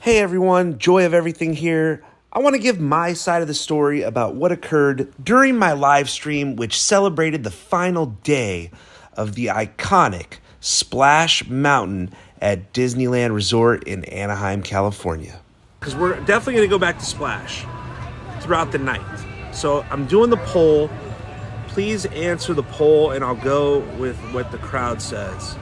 Hey everyone, Joy of Everything here. I want to give my side of the story about what occurred during my live stream, which celebrated the final day of the iconic Splash Mountain at Disneyland Resort in Anaheim, California. Because we're definitely going to go back to Splash throughout the night. So I'm doing the poll. Please answer the poll and I'll go with what the crowd says.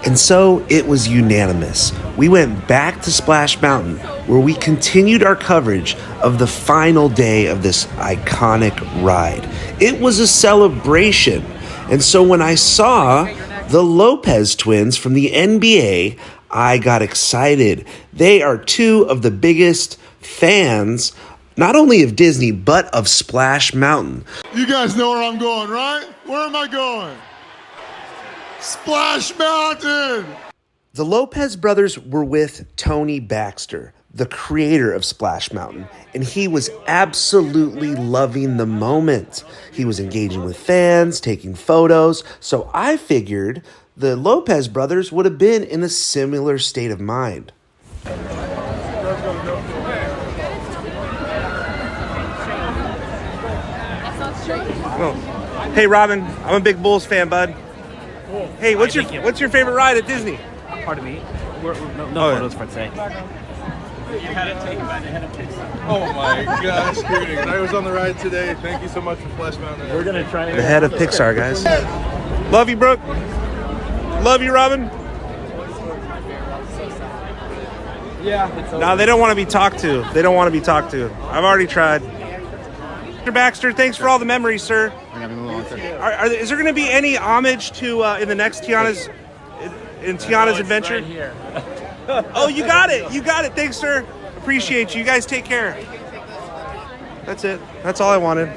And so it was unanimous. We went back to Splash Mountain, where we continued our coverage of the final day of this iconic ride. It was a celebration. And so when I saw the Lopez Twins from the NBA, I got excited. They are two of the biggest fans, not only of Disney, but of Splash Mountain. You guys know where I'm going, right? Where am I going? Splash Mountain! The Lopez brothers were with Tony Baxter, the creator of Splash Mountain, and he was absolutely loving the moment. He was engaging with fans, taking photos, so I figured the Lopez brothers would have been in a similar state of mind. Oh. Hey Robin, I'm a big Bulls fan, bud. Hey, what's your favorite ride at Disney? Pardon me? No photos for today. You had it taken by the head of Pixar. Oh my gosh, greetings. I was on the ride today. Thank you so much for Splash Mountain. We're going to try The head of Pixar, guys. Love you, Brooke. Love you, Robin. Yeah. No, they don't want to be talked to. They don't want to be talked to. I've already tried. Mr. Baxter, thanks for all the memories, sir. Is there going to be any homage to in the next Tiana's adventure? Right here. Oh, you got it. You got it. Thanks, sir. Appreciate you. You guys take care. That's it. That's all I wanted.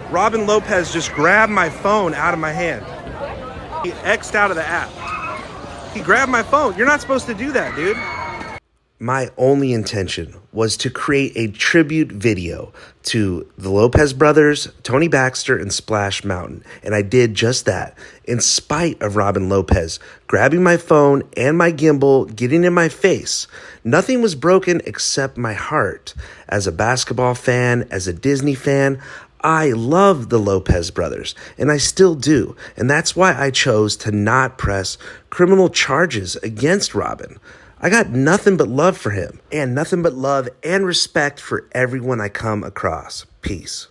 Robin Lopez just grabbed my phone out of my hand. He X'd out of the app. He grabbed my phone. You're not supposed to do that, dude. My only intention was to create a tribute video to the Lopez brothers, Tony Baxter, and Splash Mountain. And I did just that, in spite of Robin Lopez grabbing my phone and my gimbal, getting in my face. Nothing was broken except my heart. As a basketball fan, as a Disney fan, I love the Lopez brothers, and I still do. And that's why I chose to not press criminal charges against Robin. I got nothing but love for him, and nothing but love and respect for everyone I come across. Peace.